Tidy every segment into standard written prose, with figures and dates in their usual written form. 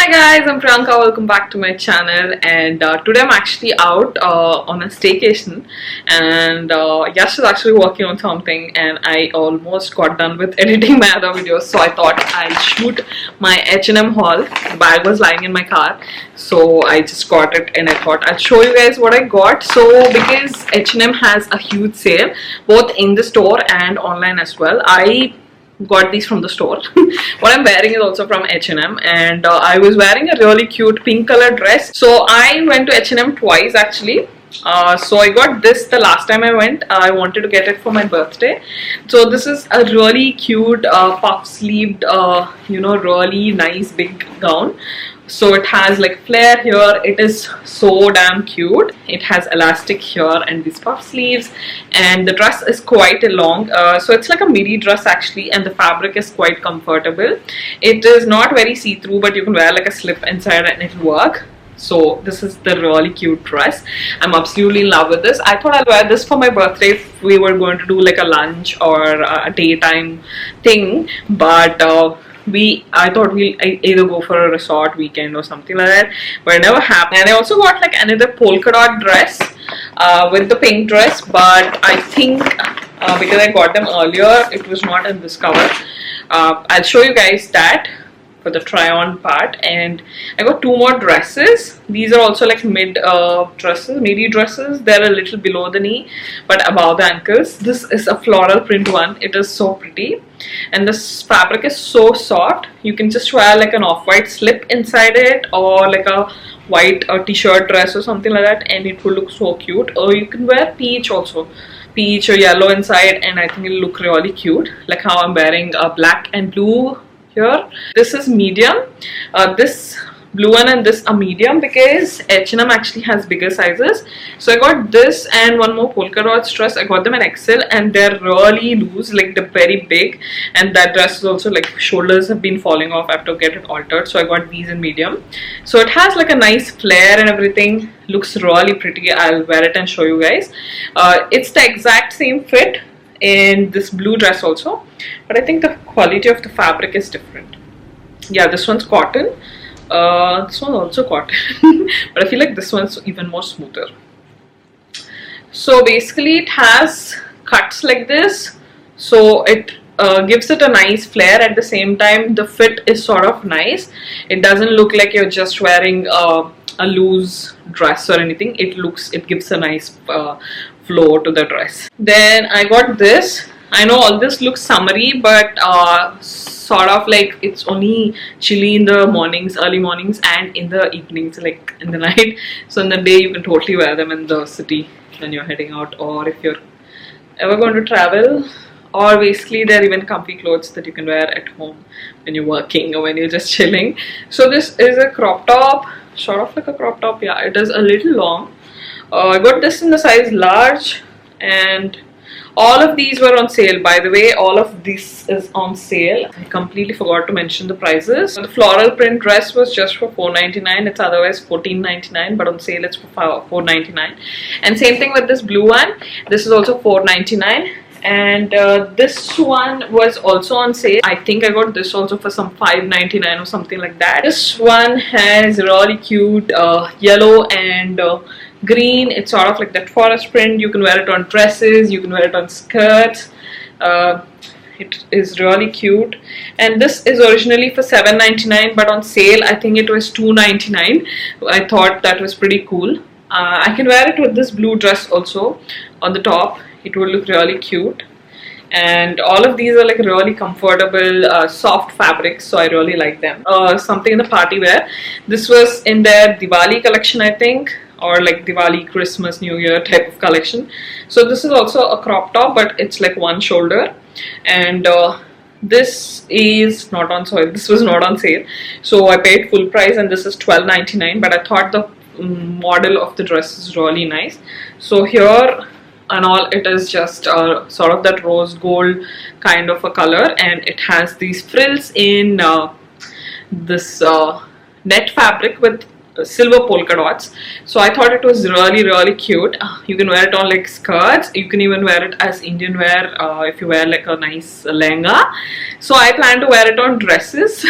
Hi guys, I'm Priyanka. Welcome back to my channel. And today I'm actually out on a staycation, and Yash is actually working on something, and I almost got done with editing my other videos, so I thought I'll shoot my H&M haul. The bag was lying in my car, so I just got it, and I thought I'll show you guys what I got. So because H&M has a huge sale both in the store and online as well, I got these from the store. What I'm wearing is also from H&M, and I was wearing a really cute pink color dress. So I went to H&M twice actually. So I got this the last time I went. I wanted to get it for my birthday. So this is a really cute puff sleeved really nice big gown. So it has like flare here. It is so damn cute. It has elastic here and these puff sleeves, and the dress is quite long, so it's like a midi dress actually, and the fabric is quite comfortable. It is not very see-through, but you can wear like a slip inside and it'll work. So this is the really cute dress. I'm absolutely in love with this. I thought I'll wear this for my birthday if we were going to do like a lunch or a daytime thing, but I thought we'll either go for a resort weekend or something like that, but it never happened. And I also got like another polka dot dress with the pink dress, but I think because I got them earlier, it was not in this cover. I'll show you guys that for the try on part. And I got two more dresses. These are also like midi dresses. They're a little below the knee but above the ankles. This is a floral print one. It is so pretty, and this fabric is so soft. You can just wear like an off-white slip inside it, or like a white t-shirt dress or something like that, and it will look so cute. Or you can wear peach also, peach or yellow inside, and I think it'll look really cute, like how I'm wearing black and blue here. This is medium. This blue one and this are medium because H&M actually has bigger sizes. So I got this and one more polka dot dress. I got them in XL, and they're really loose, like they're very big, and that dress is also like shoulders have been falling off. I have to get it altered, so I got these in medium. So it has like a nice flare and everything. Looks really pretty. I'll wear it and show you guys. It's the exact same fit in this blue dress also, but I think the quality of the fabric is different. Yeah, this one's cotton. This one's also cotton, but I feel like this one's even more smoother. So basically it has cuts like this, so it gives it a nice flare. At the same time, the fit is sort of nice. It doesn't look like you're just wearing a loose dress or anything. It gives a nice flow to the dress. Then I got this. I know all this looks summery, but sort of like it's only chilly in the mornings, early mornings, and in the evenings, like in the night. So in the day you can totally wear them in the city when you're heading out, or if you're ever going to travel. Or basically they're even comfy clothes that you can wear at home when you're working or when you're just chilling. So this is a crop top, sort of like a crop top. Yeah, it is a little long. I got this in the size large, and all of these were on sale. By the way, all of this is on sale. I completely forgot to mention the prices. The floral print dress was just for $4.99. It's otherwise $14.99, but on sale it's for $4.99. And same thing with this blue one. This is also $4.99. And this one was also on sale. I think I got this also for some $5.99 or something like that. This one has really cute yellow and green. It's sort of like that forest print. You can wear it on dresses, you can wear it on skirts. It is really cute. And this is originally for $7.99, but on sale I think it was $2.99. I thought that was pretty cool. I can wear it with this blue dress also on the top. It will look really cute. And all of these are like really comfortable, soft fabrics, so I really like them. Something in the party wear. This was in their Diwali collection, I think, or like Diwali, Christmas, New Year type of collection. So this is also a crop top, but it's like one shoulder. And this is not on sale. This was not on sale, so I paid full price, and this is $12.99. But I thought the model of the dress is really nice. So here and all, it is just sort of that rose gold kind of a color, and it has these frills in this net fabric with silver polka dots. So I thought it was really cute. You can wear it on like skirts, you can even wear it as Indian wear if you wear like a nice lehenga. So I plan to wear it on dresses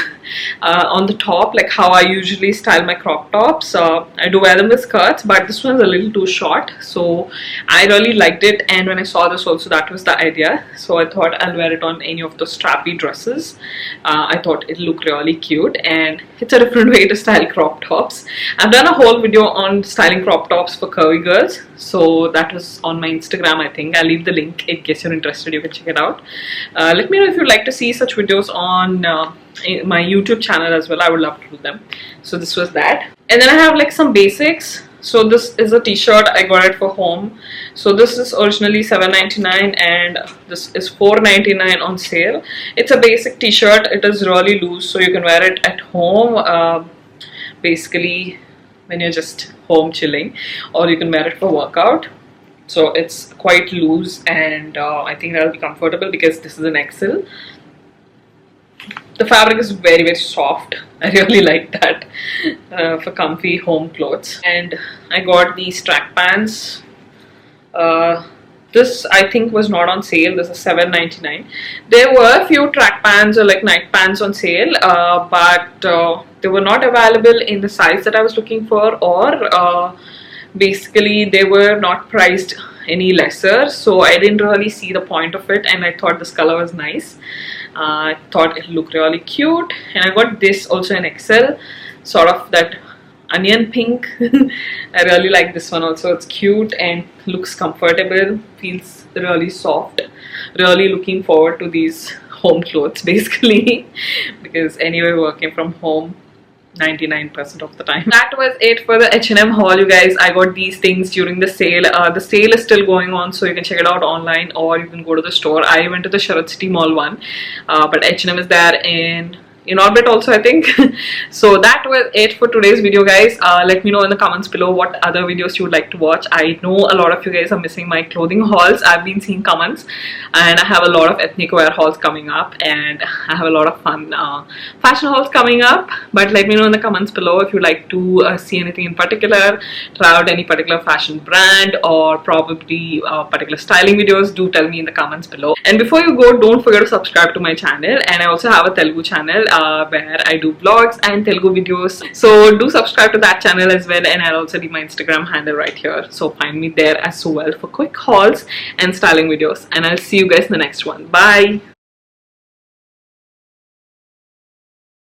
on the top, like how I usually style my crop tops. I do wear them with skirts, but this one's a little too short, so I really liked it. And when I saw this also, that was the idea, so I thought I'll wear it on any of those strappy dresses. I thought it looked really cute, and it's a different way to style crop tops. I've done a whole video on styling crop tops for curvy girls, so that was on my Instagram. I think I'll leave the link in case you're interested. You can check it out. Let me know if you'd like to see such videos on my YouTube channel as well. I would love to do them. So this was that, and then I have like some basics. So this is a t-shirt, I got it for home. So this is originally $7.99 and this is $4.99 on sale. It's a basic t-shirt. It is really loose, so you can wear it at home, basically when you're just home chilling, or you can wear it for workout. So it's quite loose, and I think that'll be comfortable because this is an XL. The fabric is very soft. I really like that for comfy home clothes. And I got these track pants. This I think was not on sale. This is $7.99. There were a few track pants or like night pants on sale, but they were not available in the size that I was looking for, or basically they were not priced any lesser, so I didn't really see the point of it, and I thought this color was nice. I thought it looked really cute, and I got this also in XL, sort of that onion pink. I really like this one also. It's cute and looks comfortable, feels really soft. Really looking forward to these home clothes basically because anyway, working from home 99% of the time. That was it for the H&M haul, you guys. I got these things during the sale. The sale is still going on, so you can check it out online or you can go to the store. I went to the Sharat City Mall one, but H&M is there in orbit also, I think. So that was it for today's video, guys. Let me know in the comments below what other videos you would like to watch. I know a lot of you guys are missing my clothing hauls. I've been seeing comments, and I have a lot of ethnic wear hauls coming up, and I have a lot of fun fashion hauls coming up. But let me know in the comments below if you'd like to see anything in particular, try out any particular fashion brand, or probably particular styling videos. Do tell me in the comments below. And before you go, don't forget to subscribe to my channel, and I also have a Telugu channel where I do vlogs and Telugu videos. So do subscribe to that channel as well, and I'll also leave my Instagram handle right here. So find me there as well for quick hauls and styling videos. And I'll see you guys in the next one. Bye!